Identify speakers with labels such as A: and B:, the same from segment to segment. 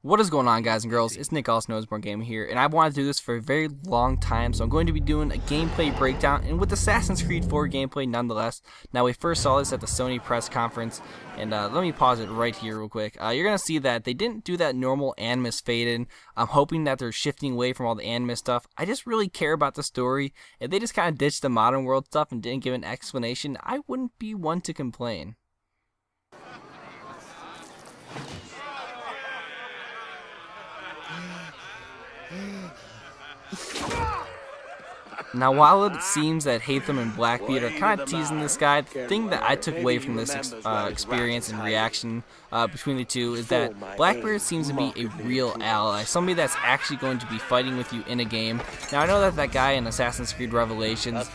A: What is going on, guys and girls? It's Nick, also known as Born Gamer here, and I've wanted to do this for a very long time, so I'm going to be doing a gameplay breakdown, and with Assassin's Creed 4 gameplay nonetheless. Now, we first saw this at the Sony press conference, and let me pause it right here real quick. You're going to see that they didn't do that normal animus fade in. I'm hoping that they're shifting away from all the animus stuff. I just really care about the story. If they just kind of ditched the modern world stuff and didn't give an explanation, I wouldn't be one to complain. Now, while it seems that Haytham and Blackbeard are kind of teasing this guy, the thing that I took away from this experience and reaction between the two is that Blackbeard seems to be a real ally, somebody that's actually going to be fighting with you in a game. Now, I know that guy in Assassin's Creed Revelations,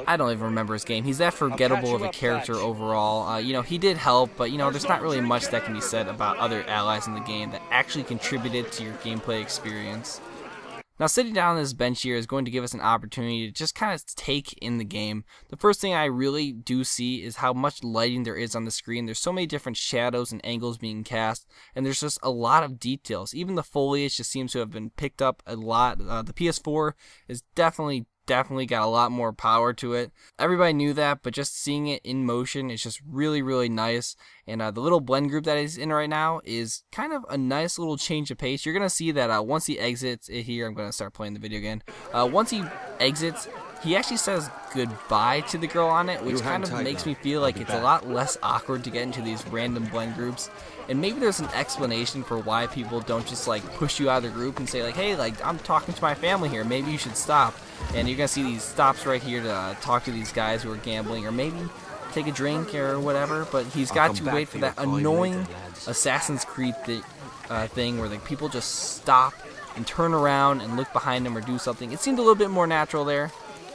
A: I don't even remember his game. He's that forgettable of a character overall. He did help, but, there's not really much that can be said about other allies in the game that actually contributed to your gameplay experience. Now, sitting down on this bench here is going to give us an opportunity to just kind of take in the game. The first thing I really do see is how much lighting there is on the screen. There's so many different shadows and angles being cast, and there's just a lot of details. Even the foliage just seems to have been picked up a lot. The PS4 is definitely got a lot more power to it. Everybody knew that, but just seeing it in motion is just really nice. And the little blend group that he's in right now is kind of a nice little change of pace. You're gonna see that once he exits it here, I'm gonna start playing the video again. Once he exits, he actually says goodbye to the girl on it, which kind of makes me feel like it's a lot less awkward to get into these random blend groups. And maybe there's an explanation for why people don't just push you out of the group and say hey, I'm talking to my family here, maybe you should stop. And you're gonna see these stops right here to talk to these guys who are gambling, or maybe take a drink or whatever. But he's got to wait for that annoying Assassin's Creed thing where people just stop and turn around and look behind them or do something. It seemed a little bit more natural there.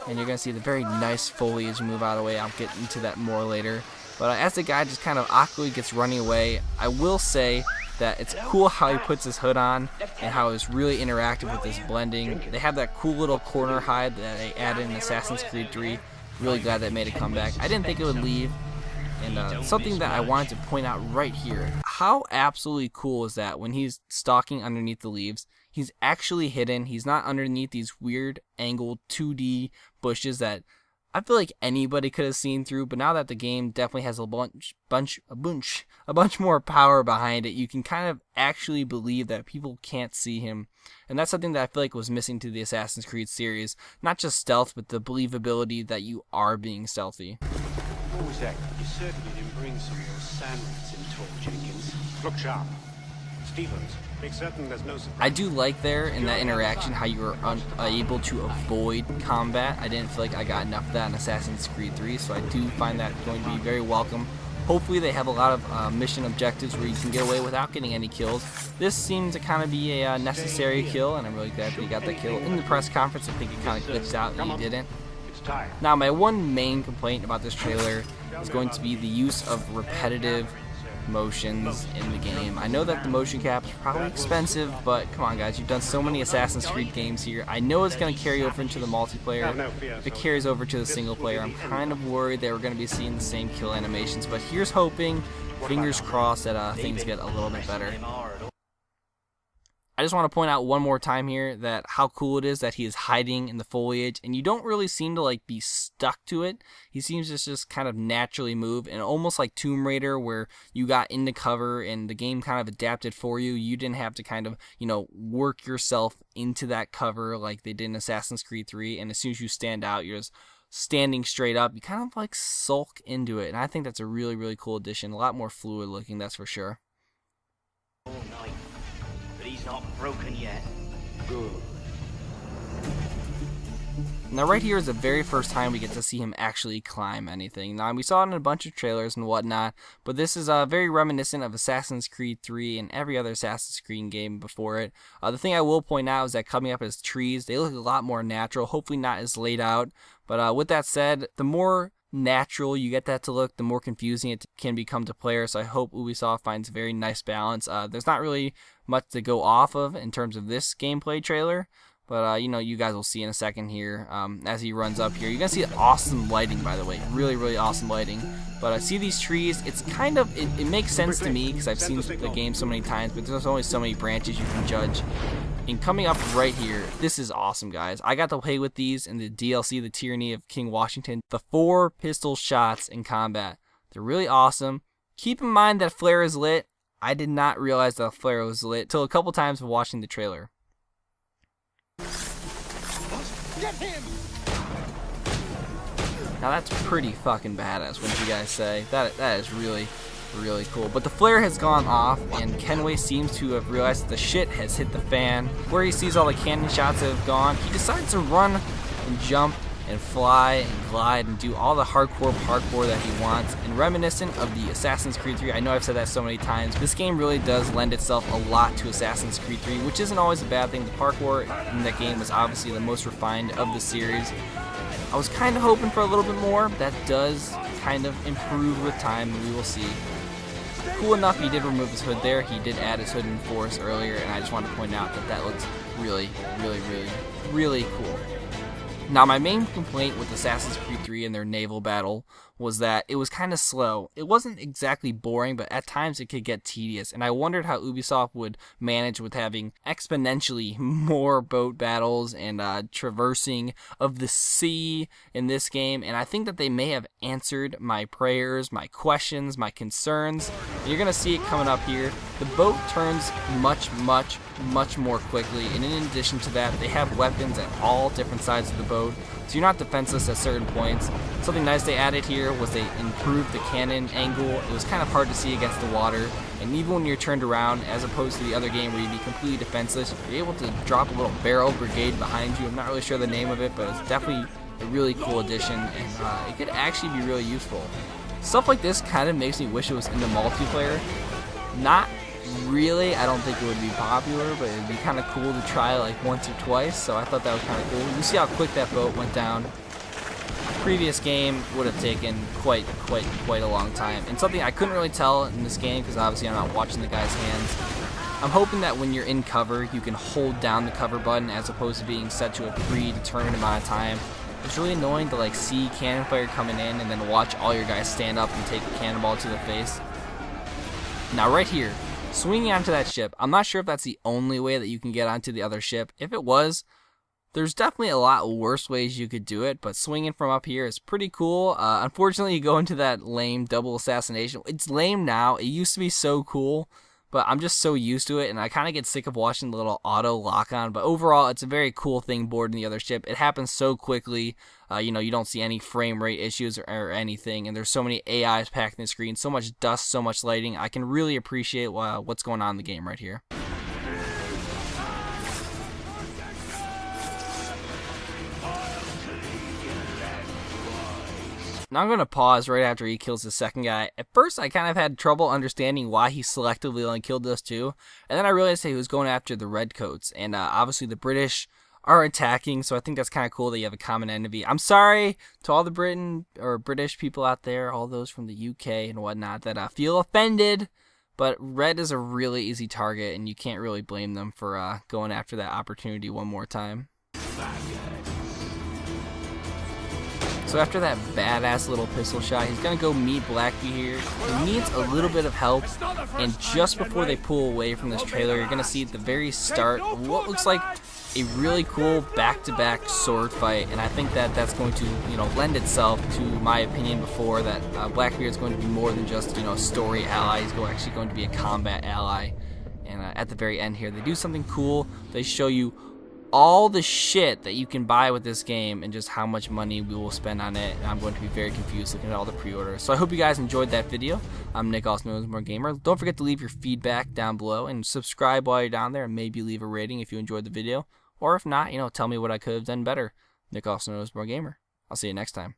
A: And you're going to see the very nice foliage move out of the way. I'll get into that more later. But as the guy just kind of awkwardly gets running away, I will say that it's cool how he puts his hood on and how it's really interactive with this blending. They have that cool little corner hide that they added in Assassin's Creed 3. Really glad that made a comeback. I didn't think it would leave. And something that I wanted to point out right here, how absolutely cool is that when he's stalking underneath the leaves, he's actually hidden. He's not underneath these weird angled 2D bushes that I feel like anybody could have seen through. But now that the game definitely has a bunch more power behind it, you can kind of actually believe that people can't see him. And that's something that I feel like was missing to the Assassin's Creed series. Not just stealth, but the believability that you are being stealthy.
B: What was that? You certainly didn't bring some of those sandwiches in tall, Jenkins. Look sharp. Stevens, make certain there's no surprise.
A: I do like there in that interaction how you were able to avoid combat. I didn't feel like I got enough of that in Assassin's Creed 3, so I do find that going to be very welcome. Hopefully they have a lot of mission objectives where you can get away without getting any kills. This seems to kind of be a necessary kill, and I'm really glad that he got that kill. In the press conference, I think it kind of glitched out and he didn't. Now, my one main complaint about this trailer is going to be the use of repetitive motions in the game. I know that the motion cap is probably expensive, but come on guys, you've done so many Assassin's Creed games here. I know it's going to carry over into the multiplayer. If it carries over to the single player, I'm kind of worried that we're going to be seeing the same kill animations, but here's hoping, fingers crossed, that things get a little bit better. I just want to point out one more time here that how cool it is that he is hiding in the foliage, and you don't really seem to be stuck to it. He seems to just kind of naturally move, and almost like Tomb Raider where you got into cover and the game kind of adapted for you. You didn't have to kind of, work yourself into that cover like they did in Assassin's Creed 3, and as soon as you stand out, you're just standing straight up. You kind of sulk into it, and I think that's a really cool addition. A lot more fluid looking, that's for sure.
C: He's not broken yet. Good.
A: Now right here is the very first time we get to see him actually climb anything. Now we saw it in a bunch of trailers and whatnot, but this is very reminiscent of Assassin's Creed 3 and every other Assassin's Creed game before it. The thing I will point out is that coming up as trees, they look a lot more natural, hopefully not as laid out. But with that said, the more natural you get that to look, the more confusing it can become to players. So I hope Ubisoft finds a very nice balance. There's not really much to go off of in terms of this gameplay trailer, But, you know, you guys will see in a second here as he runs up here. You're going to see awesome lighting, by the way. Really, really awesome lighting. But I see these trees. It's kind of, it makes sense to me because I've seen the game so many times, but there's only so many branches you can judge. And coming up right here, this is awesome, guys. I got to play with these in the DLC, The Tyranny of King Washington. The 4 pistol shots in combat. They're really awesome. Keep in mind that flare is lit. I did not realize that flare was lit till a couple times of watching the trailer.
B: Get him!
A: Now that's pretty fucking badass, wouldn't you guys say? That is really, really cool. But the flare has gone off, and Kenway seems to have realized that the shit has hit the fan. Where he sees all the cannon shots that have gone, he decides to run and jump and fly and glide and do all the hardcore parkour that he wants. And reminiscent of the Assassin's Creed 3, I know I've said that so many times, this game really does lend itself a lot to Assassin's Creed 3, which isn't always a bad thing. The parkour in that game was obviously the most refined of the series. I was kind of hoping for a little bit more. That does kind of improve with time, and we will see. Cool enough, he did remove his hood there. He did add his hood in force earlier, and I just want to point out that that looks really, really, really, really cool. Now, my main complaint with Assassin's Creed 3 and their naval battle was that it was kind of slow. It wasn't exactly boring, but at times it could get tedious, and I wondered how Ubisoft would manage with having exponentially more boat battles and traversing of the sea in this game, and I think that they may have answered my prayers, my questions, my concerns. You're going to see it coming up here. The boat turns much, much, much more quickly, and in addition to that, they have weapons at all different sides of the boat, so you're not defenseless at certain points. Something nice they added here was they improved the cannon angle. It was kind of hard to see against the water, and even when you're turned around, as opposed to the other game where you'd be completely defenseless, you're able to drop a little barrel brigade behind you. I'm not really sure the name of it, but it's definitely a really cool addition, and it could actually be really useful. Stuff like this kind of makes me wish it was in the multiplayer. Not really, I don't think it would be popular, but it'd be kind of cool to try like once or twice, so I thought that was kind of cool. You see how quick that boat went down. Previous game would have taken quite a long time, and something I couldn't really tell in this game because obviously I'm not watching the guy's hands. I'm hoping that when you're in cover, you can hold down the cover button as opposed to being set to a predetermined amount of time. It's really annoying to like see cannon fire coming in and then watch all your guys stand up and take a cannonball to the face. Now right here, swinging onto that ship, I'm not sure if that's the only way that you can get onto the other ship. If it was, there's definitely a lot worse ways you could do it, but swinging from up here is pretty cool. Unfortunately, you go into that lame double assassination. It's lame now. It used to be so cool, but I'm just so used to it, and I kind of get sick of watching the little auto lock-on. But overall, it's a very cool thing boarding the other ship. It happens so quickly. You know, you don't see any frame rate issues or anything, and there's so many AIs packed in the screen, so much dust, so much lighting. I can really appreciate what's going on in the game right here. Now I'm going to pause right after he kills the second guy. At first, I kind of had trouble understanding why he selectively only killed those two. And then I realized that he was going after the redcoats. And obviously the British are attacking, so I think that's kind of cool that you have a common enemy. I'm sorry to all the British people out there, all those from the UK and whatnot, that feel offended. But red is a really easy target, and you can't really blame them for going after that opportunity one more time. So after that badass little pistol shot, he's going to go meet Blackbeard here. He needs a little bit of help, and just before they pull away from this trailer, you're going to see at the very start what looks like a really cool back-to-back sword fight, and I think that that's going to, you know, lend itself to my opinion before that Blackbeard is going to be more than just, you know, a story ally. He's actually going to be a combat ally. And at the very end here, they do something cool. They show you all the shit that you can buy with this game and just how much money we will spend on it, and I'm going to be very confused looking at all the pre-orders. So I hope you guys enjoyed that video. I'm Nick, also known as More Gamer. Don't forget to leave your feedback down below and subscribe while you're down there, and maybe leave a rating if you enjoyed the video, or if not, you know, tell me what I could have done better. Nick, also known as More Gamer. I'll see you next time.